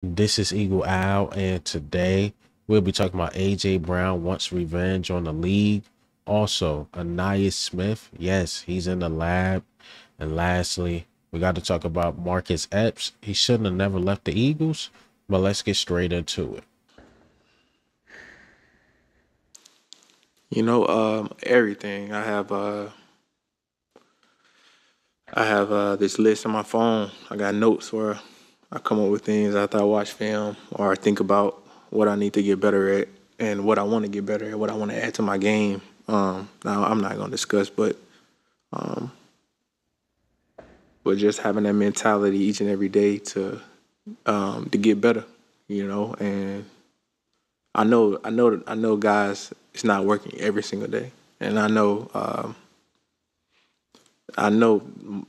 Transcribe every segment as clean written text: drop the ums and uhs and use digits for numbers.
This is Eagle Owl, and today we'll be talking about AJ Brown wants revenge on the league. Also, Anais Smith, yes, he's in the lab. And lastly, we got to talk about Marcus Epps. He shouldn't have never left the Eagles, but let's get straight into it. Everything. I have this list on my phone. I got notes where I come up with things after I watch film or I think about what I need to get better at and what I want to get better at, what I want to add to my game. Now I'm not gonna discuss, um, but just having that mentality each and every day to get better, and I know, guys, it's not working every single day, and I know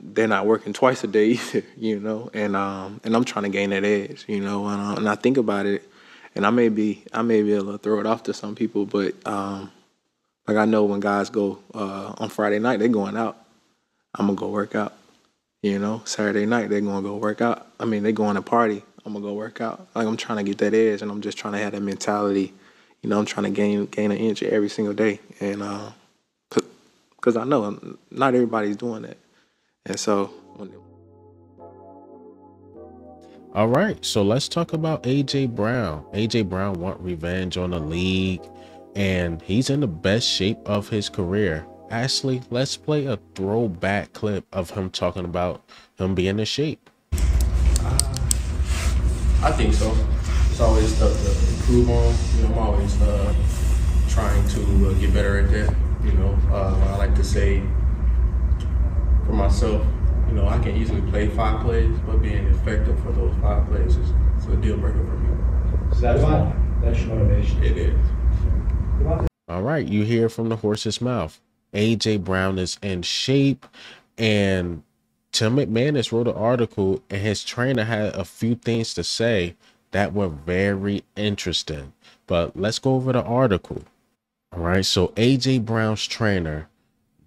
they're not working twice a day either, and I'm trying to gain that edge, and I think about it, and I may be able to throw it off to some people, but like I know when guys go on Friday night, they're going out. I'm gonna go work out. Saturday night they're gonna go work out. I mean, they going to party. I'm gonna go work out. Like I'm trying to get that edge, and I'm just trying to have that mentality. I'm trying to gain an inch every single day, and because I know not everybody's doing that. And so, All right, so let's talk about AJ Brown. AJ Brown want revenge on the league, and he's in the best shape of his career. Ashley, let's play a throwback clip of him talking about him being in shape. I think so. It's always stuff to improve on. I'm always trying to get better at that. I like to say for myself, I can easily play 5 plays, but being effective for those 5 plays is a deal breaker for me. So that's your motivation. It is. All right, you hear from the horse's mouth. AJ Brown is in shape, and Tim McManus wrote an article, and his trainer had a few things to say that were very interesting. But let's go over the article. All right, so AJ Brown's trainer,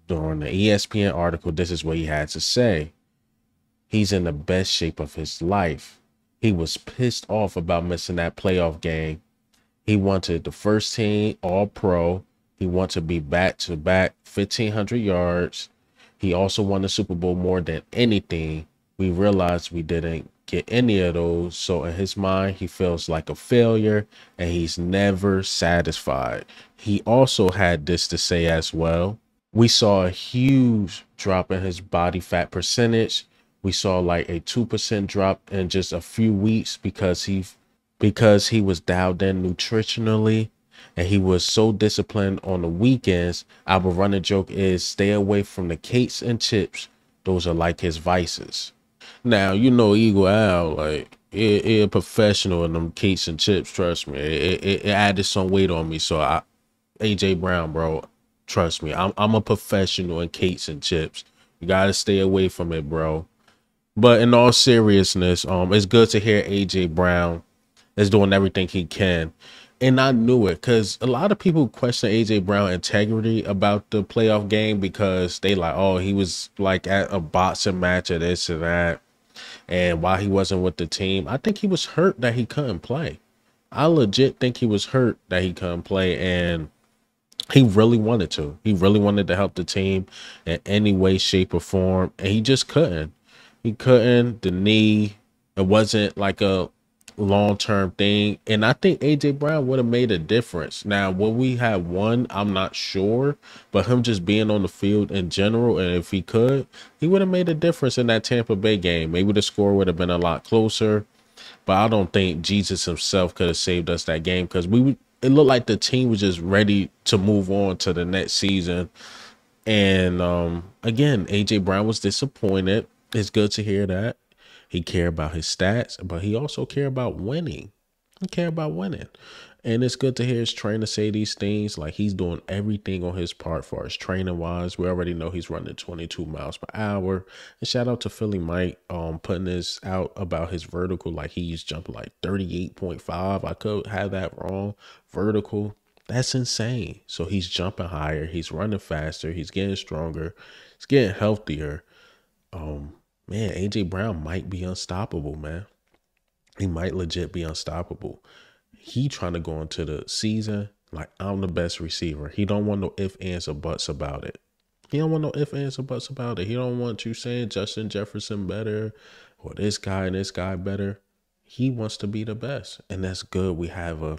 during the ESPN article, this is what he had to say. He's in the best shape of his life. He was pissed off about missing that playoff game. He wanted the first team all pro. He wanted to be back to back 1,500 yards. He also won the Super Bowl more than anything. We realized we didn't get any of those. So in his mind, he feels like a failure and he's never satisfied. He also had this to say as well. We saw a huge drop in his body fat percentage. We saw like a 2% drop in just a few weeks because he was dialed in nutritionally and he was so disciplined on the weekends. Our running joke is stay away from the cakes and chips. Those are like his vices. Now, Eagle Owl, like it a professional in them cakes and chips, trust me. It added some weight on me. So AJ Brown, bro, trust me. I'm a professional in cakes and chips. You gotta stay away from it, bro. But in all seriousness, it's good to hear AJ Brown is doing everything he can. And I knew it because a lot of people question AJ Brown integrity about the playoff game because they like, oh, he was like at a boxing match or this or that. And while he wasn't with the team, I think he was hurt that he couldn't play. I legit think he was hurt that he couldn't play. And he really wanted to. He really wanted to help the team in any way, shape, or form. And he just couldn't. He couldn't. The knee, it wasn't like a long-term thing. And I think AJ Brown would have made a difference. Now, when we had won, I'm not sure. But him just being on the field in general, and if he could, he would have made a difference in that Tampa Bay game. Maybe the score would have been a lot closer. But I don't think Jesus himself could have saved us that game because it looked like the team was just ready to move on to the next season. And again, AJ Brown was disappointed. It's good to hear that. He cared about his stats, but he also cared about winning. He cared about winning. And it's good to hear his trainer say these things. Like he's doing everything on his part for his training wise. We already know he's running 22 miles per hour. And shout out to Philly Mike putting this out about his vertical. Like he's jumping like 38.5. I could have that wrong. Vertical. That's insane. So he's jumping higher. He's running faster. He's getting stronger. He's getting healthier. Man, AJ Brown might be unstoppable, man. He might legit be unstoppable. He trying to go into the season like I'm the best receiver. He don't want no ifs, ands, or buts about it. He don't want no ifs, ands, or buts about it. He don't want you saying Justin Jefferson better or this guy and this guy better. He wants to be the best. And that's good. We have a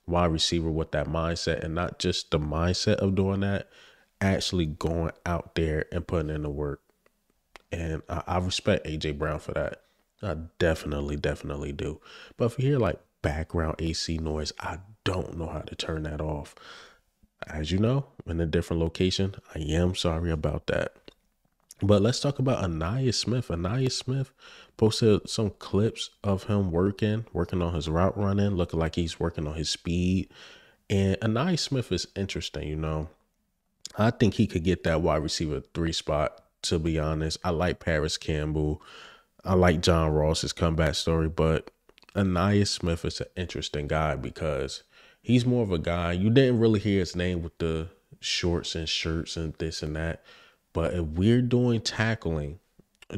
wide receiver with that mindset, and not just the mindset of doing that, actually going out there and putting in the work. And I respect AJ Brown for that. I definitely do. But if you hear like background AC noise, I don't know how to turn that off. As you know, in a different location, I am sorry about that. But let's talk about Ainias Smith. Ainias Smith posted some clips of him working on his route running, looking like he's working on his speed. And Ainias Smith is interesting, you know. I think he could get that wide receiver 3 spot, to be honest. I like Paris Campbell. I like John Ross's comeback story, but Ainias Smith is an interesting guy because he's more of a guy. You didn't really hear his name with the shorts and shirts and this and that. But if we're doing tackling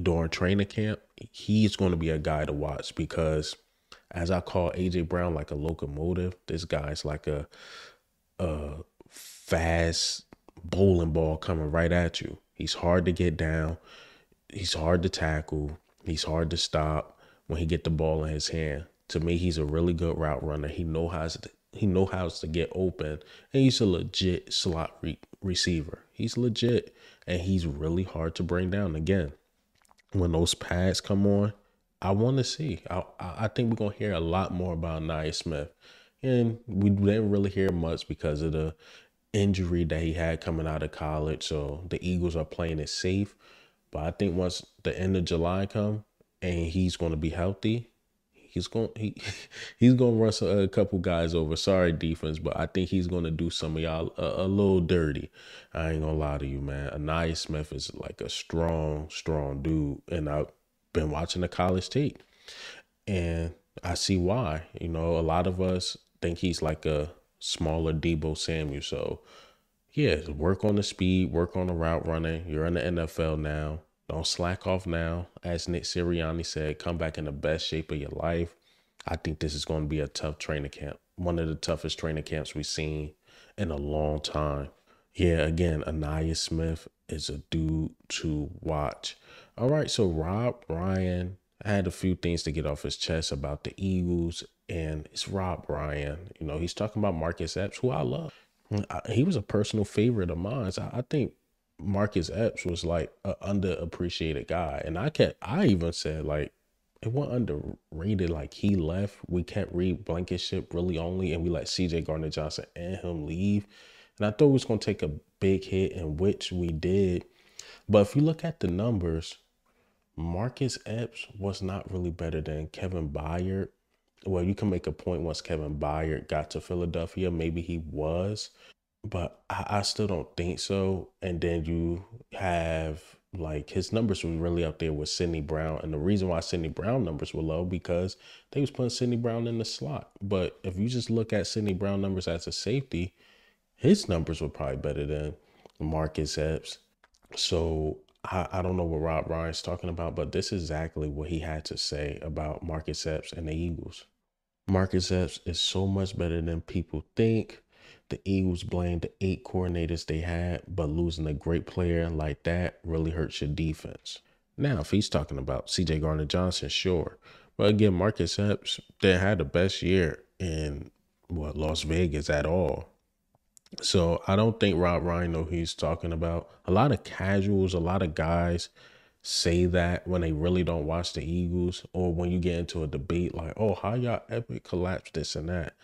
during training camp, he's going to be a guy to watch because, as I call AJ Brown, like a locomotive, this guy's like a fast bowling ball coming right at you. He's hard to get down. He's hard to tackle. He's hard to stop when he get the ball in his hand. To me, he's a really good route runner. He knows how to get open, and he's a legit slot receiver. He's legit, and he's really hard to bring down. Again, when those pads come on, I want to see. I think we're gonna hear a lot more about Ainias Smith, and we didn't really hear much because of the injury that he had coming out of college. So the Eagles are playing it safe. But I think once the end of July come and he's going to be healthy, he's going he's going to run a couple guys over. Sorry, defense, but I think he's going to do some of y'all a little dirty. I ain't gonna lie to you, man. Ainias Smith is like a strong dude, and I've been watching the college tape, and I see why. You know, a lot of us think he's like a smaller Debo Samuel. So yeah, work on the speed, work on the route running. You're in the NFL now. Don't slack off now. As Nick Sirianni said, come back in the best shape of your life. I think this is going to be a tough training camp. One of the toughest training camps we've seen in a long time. Yeah, again, Ainias Smith is a dude to watch. All right, so Rob Ryan had a few things to get off his chest about the Eagles, and it's Rob Ryan. You know, he's talking about Marcus Epps, who I love. He was a personal favorite of mine. So I think Marcus Epps was like an underappreciated guy. And I even said like it wasn't underrated. Like he left. We kept Reed Blankenship really only, and we let CJ Gardner-Johnson and him leave. And I thought we was going to take a big hit, in which we did. But if you look at the numbers, Marcus Epps was not really better than Kevin Byard. Well, you can make a point once Kevin Byard got to Philadelphia, maybe he was, but I still don't think so. And then you have like his numbers were really up there with Sidney Brown. And the reason why Sidney Brown numbers were low because they was putting Sidney Brown in the slot. But if you just look at Sidney Brown numbers as a safety, his numbers were probably better than Marcus Epps. So I don't know what Rob Ryan's talking about, but this is exactly what he had to say about Marcus Epps and the Eagles. Marcus Epps is so much better than people think. The Eagles blame the 8 coordinators they had, but losing a great player like that really hurts your defense. Now, if he's talking about CJ Gardner-Johnson, sure. But again, Marcus Epps, they had the best year in Las Vegas at all. So I don't think Rob Ryan know who he's talking about. A lot of casuals, a lot of guys say that when they really don't watch the Eagles, or when you get into a debate like, oh, how y'all epic collapse this and that.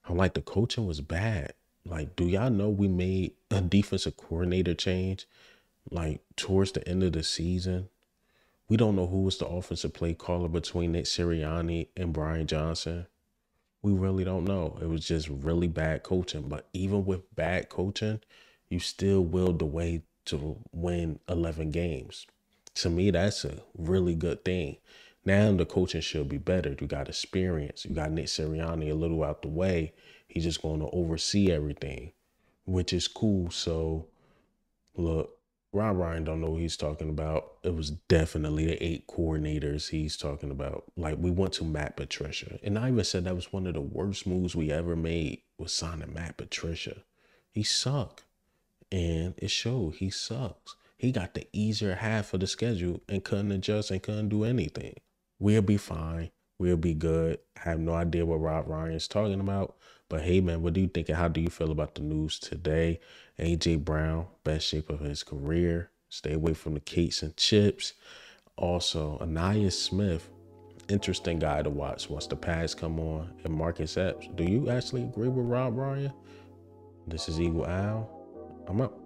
I'm like, the coaching was bad. Like, do y'all know we made a defensive coordinator change like towards the end of the season? We don't know who was the offensive play caller between Nick Sirianni and Brian Johnson. We really don't know. It was just really bad coaching. But even with bad coaching, you still willed the way to win 11 games. To me, that's a really good thing. Now the coaching should be better. You got experience. You got Nick Sirianni a little out the way. He's just going to oversee everything, which is cool. So, look, Rob Ryan don't know what he's talking about. It was definitely the 8 coordinators he's talking about. Like, we went to Matt Patricia. And I even said that was one of the worst moves we ever made, was signing Matt Patricia. He sucked. And it showed. He sucks. He got the easier half of the schedule and couldn't adjust and couldn't do anything. We'll be fine. We'll be good. I have no idea what Rob Ryan's talking about. But hey, man, what do you think and how do you feel about the news today? A.J. Brown, best shape of his career. Stay away from the cakes and chips. Also, Anaya Smith, interesting guy to watch once the pads come on. And Marcus Epps. Do you actually agree with Rob Ryan? This is Eagle Al. I'm up.